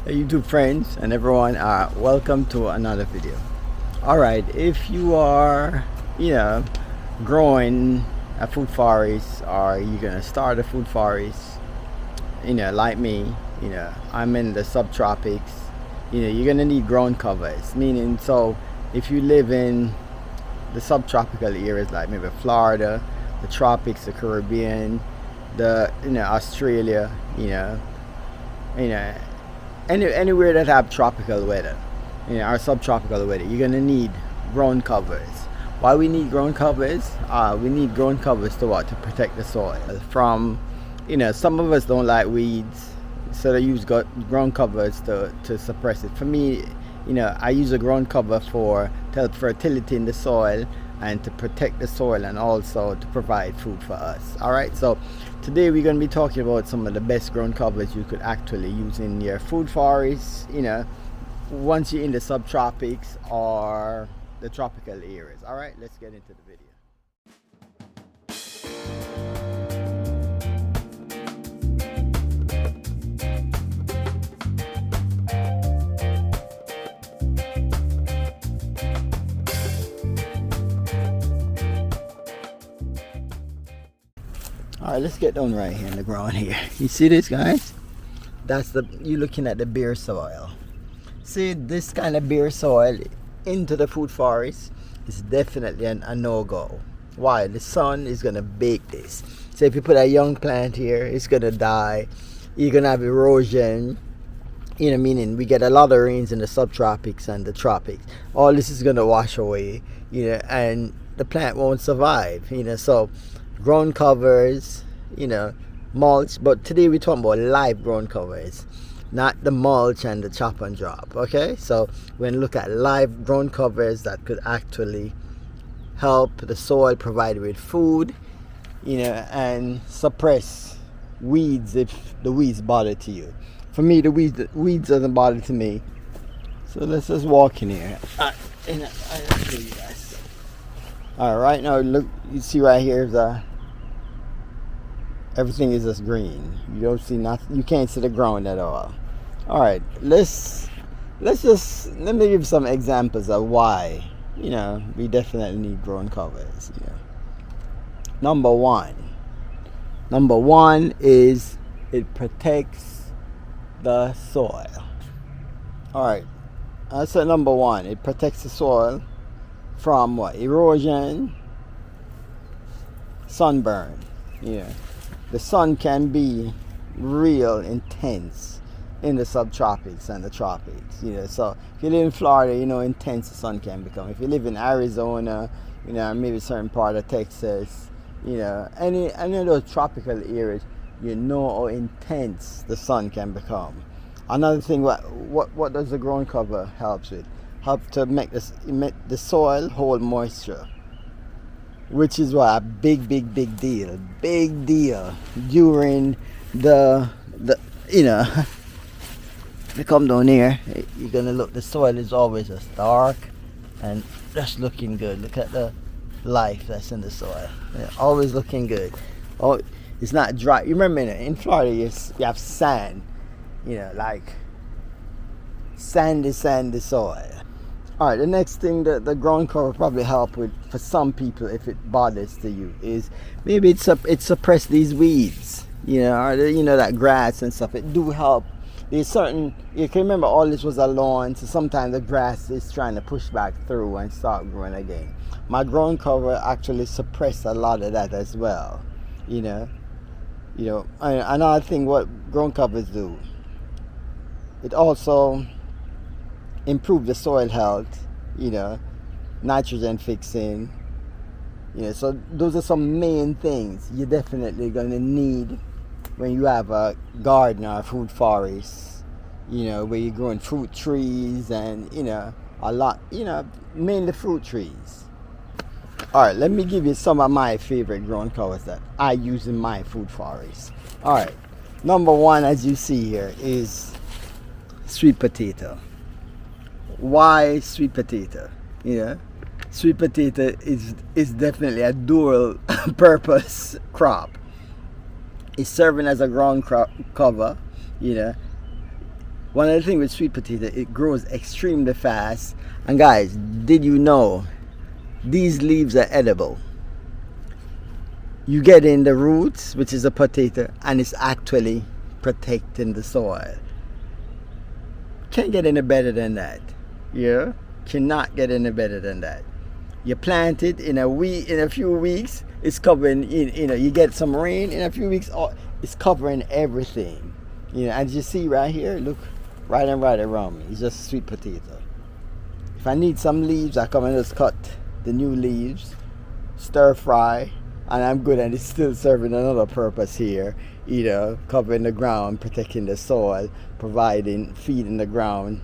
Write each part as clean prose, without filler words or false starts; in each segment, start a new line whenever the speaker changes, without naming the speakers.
YouTube friends and everyone, welcome to another video. Alright, if you are growing a food forest, or you're gonna start a food forest, like me, I'm in the subtropics, you're gonna need ground covers, meaning, so if you live in the subtropical areas like maybe Florida, the tropics, the Caribbean, the Australia, anywhere that have tropical weather, or subtropical weather, you're gonna need ground covers. Why we need ground covers? We need ground covers to what? To protect the soil from, some of us don't like weeds, so they use ground covers to suppress it. For me, I use a ground cover for to help fertility in the soil and to protect the soil, and also to provide food for us. Alright, so today we're going to be talking about some of the best ground covers you could actually use in your food forests, once you're in the subtropics or the tropical areas. Alright, let's get into the video. Alright, let's get down right here in the ground here. You see this, guys? That's you're looking at the bare soil. See, this kind of bare soil into the food forest is definitely a no-go. Why? The sun is gonna bake this. So if you put a young plant here, it's gonna die. You're gonna have erosion. Meaning we get a lot of rains in the subtropics and the tropics. All this is gonna wash away, and the plant won't survive. So ground covers, mulch, but today we're talking about live ground covers, not the mulch and the chop and drop. Okay, so we're gonna look at live ground covers that could actually help the soil provide with food, and suppress weeds if the weeds bother to you. For me, the weeds doesn't bother to me. So let's just walk in here. I'll show you guys. Alright, right now, look, you see right here is everything is just green. You don't see nothing. You can't see the ground at all. Alright, let me give some examples of why we definitely need ground covers. Number one is it protects the soil. Alright, I said number one, it protects the soil from what? Erosion, sunburn. The sun can be real intense in the subtropics and the tropics. So if you live in Florida, intense the sun can become. If you live in Arizona, maybe certain part of Texas, any of those tropical areas, how intense the sun can become. Another thing, what does the ground cover helps with? Help to make the soil hold moisture, which is what a big deal during the you come down here, you're gonna look, the soil is always just dark and just looking good. Look at the life that's in the soil. Always looking good. Oh, it's not dry. You remember in Florida you have sand, like sandy soil. Alright, the next thing that the ground cover probably help with for some people, if it bothers to you, is maybe it suppress these weeds, or that grass and stuff. It do help. There's certain, you can remember all this was a lawn, so sometimes the grass is trying to push back through and start growing again. My ground cover actually suppress a lot of that as well. Another thing what ground covers do, it also improve the soil health, nitrogen fixing, so those are some main things you're definitely going to need when you have a garden or a food forest, where you're growing fruit trees and, a lot, mainly fruit trees. Alright, let me give you some of my favorite ground covers that I use in my food forest. Alright, number one, as you see here, is sweet potato. Why sweet potato? Sweet potato is definitely a dual purpose crop. It's serving as a ground cover, One of the things with sweet potato, it grows extremely fast. And guys, did you know these leaves are edible? You get in the roots, which is a potato, and it's actually protecting the soil. Can't get any better than that. Yeah, cannot get any better than that. You plant it in a few weeks, it's covering. You get some rain in a few weeks, it's covering everything. As you see right here, look, right around me, it's just sweet potato. If I need some leaves, I come and just cut the new leaves, stir fry, and I'm good. And it's still serving another purpose here, covering the ground, protecting the soil, feeding the ground.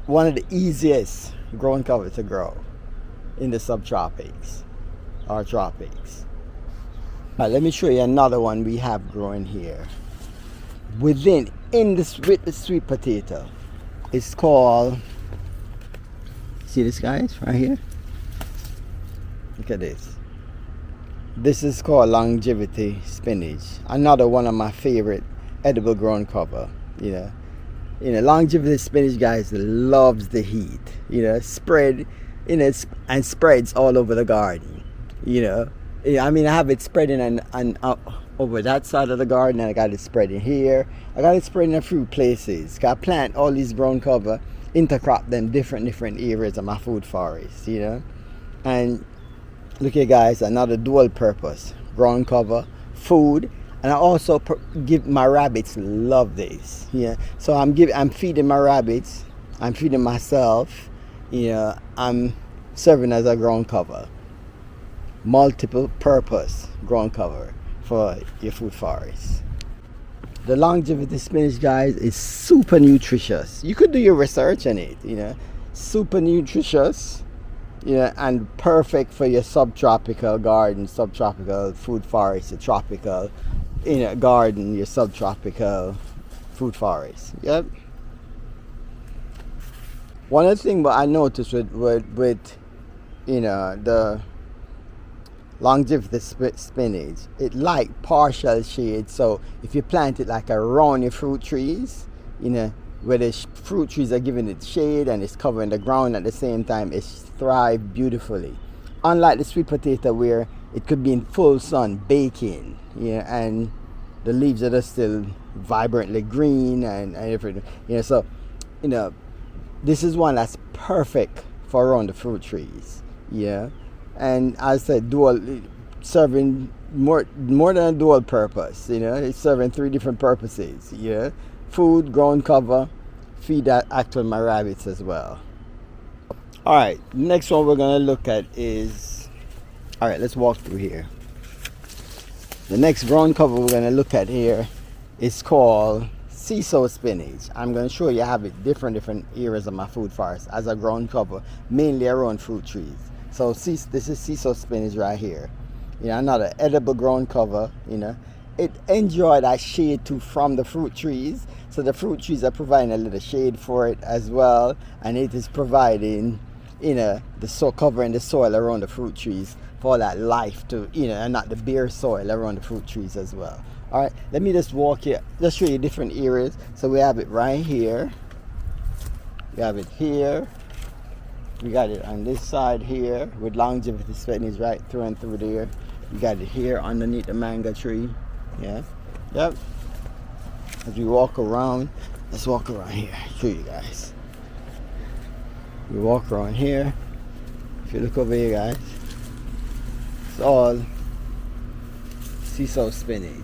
One of the easiest growing cover to grow in the subtropics or tropics. Now, let me show you another one we have growing here. With the sweet potato, it's called, see this, guys, right here? Look at this. This is called longevity spinach. Another one of my favorite edible ground cover. Longevity spinach, guys, loves the heat. Spread, and spreads all over the garden. I have it spreading and over that side of the garden, and I got it spreading here. I got it spreading a few places. I plant all these ground cover, intercrop them different areas of my food forest. And look here, guys, another dual purpose ground cover, food. And I also give my rabbits, love this. So I'm feeding my rabbits, I'm feeding myself. I'm serving as a ground cover, multiple purpose ground cover for your food forest. The longevity spinach, guys, is super nutritious. You could do your research on it. Super nutritious. And perfect for your subtropical garden, subtropical food forest, your tropical garden, your subtropical food forest. Yep. One of the things I noticed with the longevity spinach, it like partial shade. So if you plant it like around your fruit trees, where the fruit trees are giving it shade and it's covering the ground at the same time, it thrives beautifully. Unlike the sweet potato, where it could be in full sun baking, and the leaves are still vibrantly green and everything. So this is one that's perfect for around the fruit trees. And as I said, serving more than a dual purpose. It's serving 3 different purposes. Food, ground cover, feed that actual my rabbits as well. All right, next one we're gonna look at is, all right, let's walk through here. The next ground cover we're gonna look at here is called Seesaw spinach. I'm gonna show you I have it different areas of my food forest as a ground cover, mainly around fruit trees. So this is seesaw spinach right here. Another edible ground cover. It enjoy that shade too from the fruit trees. So the fruit trees are providing a little shade for it as well, and it is providing, covering the soil around the fruit trees for that life to, and not the bare soil around the fruit trees as well. All right, let me just walk here, just show you different areas. So we have it right here. We have it here. We got it on this side here with longevity spinach right through and through there. We got it here underneath the mango tree. Yep. As we walk around, let's walk around here, show you guys. We walk around here. If you look over here, guys, it's all seesaw spinach.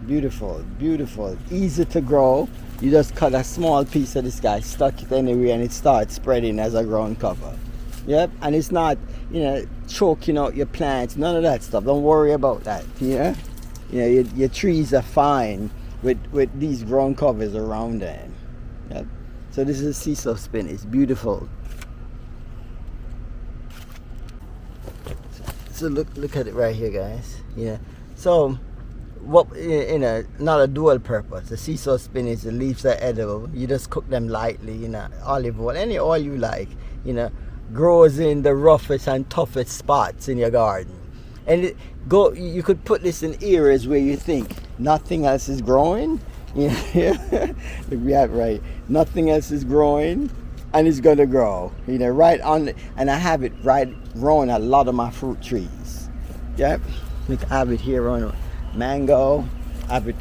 Beautiful, easy to grow. You just cut a small piece of this guy, stuck it anywhere, and it starts spreading as a ground cover. Yep, and it's not, choking out your plants, none of that stuff. Don't worry about that. Your trees are fine with these ground covers around them. Yep. So this is seesaw spinach, beautiful. So look at it right here, guys. So not a dual purpose. The seesaw spinach, the leaves are edible. You just cook them lightly, olive oil, any oil you like, grows in the roughest and toughest spots in your garden. And you could put this in areas where you think nothing else is growing. Yeah, look, we have right. Nothing else is growing, and it's gonna grow. Right on, and I have it right growing a lot of my fruit trees. Yep, look, I have it here on mango. I have it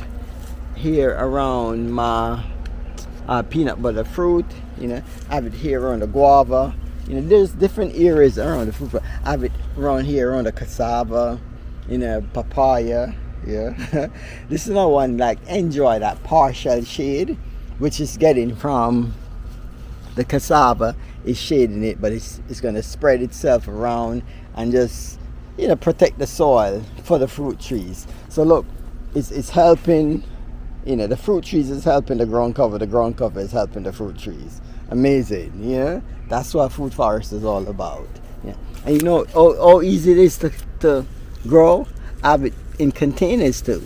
here around my peanut butter fruit. I have it here on the guava. There's different areas around the fruit. I have it around here around the cassava, papaya. Yeah. This is another one, like, enjoy that partial shade, which is getting from the cassava. Is shading it, but it's going to spread itself around and just protect the soil for the fruit trees. So look, it's helping. The fruit trees is helping the ground cover. The ground cover is helping the fruit trees. Amazing. That's what food forest is all about. Yeah. And how easy it is to grow. I have it in containers too.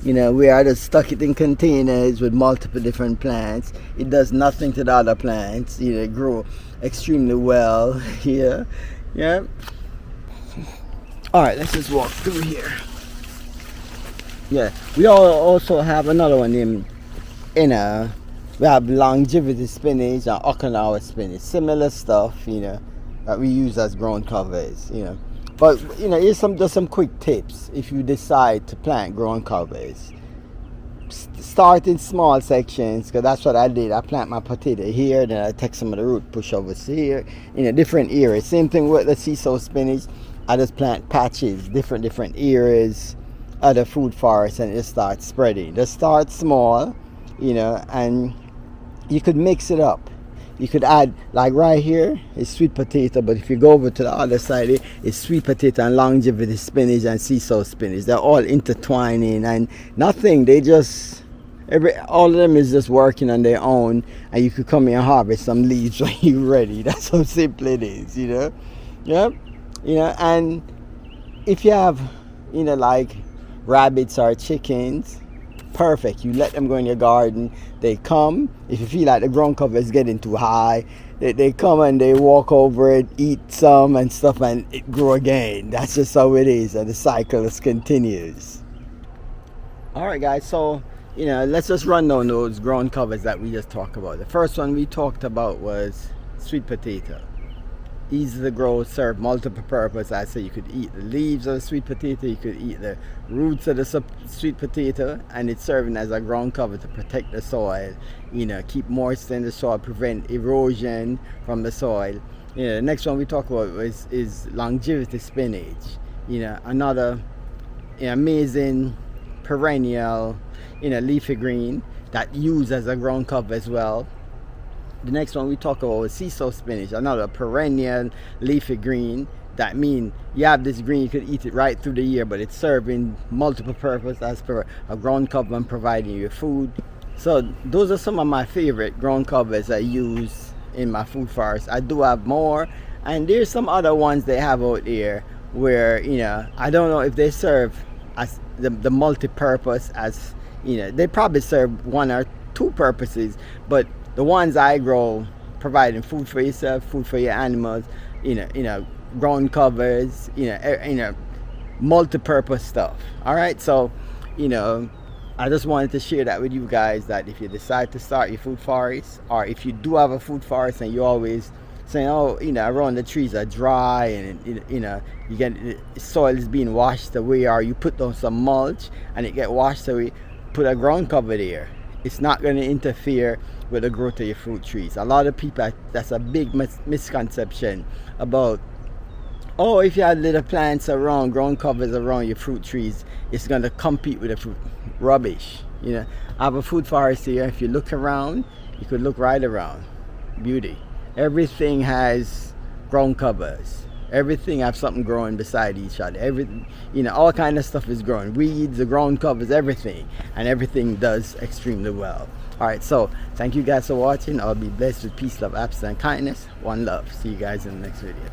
We are just stuck it in containers with multiple different plants. It does nothing to the other plants. They grow extremely well. Yeah. All right, let's just walk through here. Yeah, we also have another one named we have longevity spinach and Okinawa spinach, similar stuff, that we use as ground covers, But here's just some quick tips if you decide to plant ground covers. Start in small sections, because that's what I did. I plant my potato here, then I take some of the root pushovers here, different areas. Same thing with the sea salt spinach. I just plant patches, different areas of the food forest, and it starts spreading. Just start small, and you could mix it up. You could add, like right here is sweet potato, but if you go over to the other side, it's sweet potato and longevity spinach and sea salt spinach. They're all intertwining and nothing. They just all of them is just working on their own, and you could come here and harvest some leaves when you're ready. That's how simple it is, Yep. And if you have, like rabbits or chickens, perfect. You let them go in your garden. They come. If you feel like the ground cover is getting too high, they come and they walk over it, eat some and stuff, and it grow again. That's just how it is, and the cycle just continues. All right, guys. So let's just run down those ground covers that we just talked about. The first one we talked about was sweet potato. Easy to grow, serve multiple purpose. I say you could eat the leaves of the sweet potato, you could eat the roots of the sweet potato, and it's serving as a ground cover to protect the soil, keep moisture in the soil, prevent erosion from the soil. The next one we talk about is longevity spinach. Another amazing perennial leafy green that used as a ground cover as well. The next one we talk about is sea salt spinach, another perennial leafy green. That means you have this green, you could eat it right through the year, but it's serving multiple purpose as per a ground cover and providing you food. So those are some of my favorite ground covers I use in my food forest. I do have more, and there's some other ones they have out there where I don't know if they serve as the multi-purpose as they probably serve one or two purposes, but the ones I grow, providing food for yourself, food for your animals, ground covers, multi-purpose stuff. All right, so I just wanted to share that with you guys, that if you decide to start your food forest, or if you do have a food forest and you always saying, oh, around the trees are dry and you get soil is being washed away, or you put down some mulch and it get washed away, put a ground cover there. It's not going to interfere with the growth of your fruit trees. A lot of people, that's a big misconception about, oh, if you have little plants around, ground covers around your fruit trees, it's going to compete with the fruit. Rubbish. I have a food forest here. If you look around, you could look right around. Beauty. Everything has ground covers. Everything have something growing beside each other. Everything, all kind of stuff is growing. Weeds, the ground covers, everything, and everything does extremely well. All right, so thank you guys for watching. I'll be blessed with peace, love, absence, and kindness. One love. See you guys in the next video.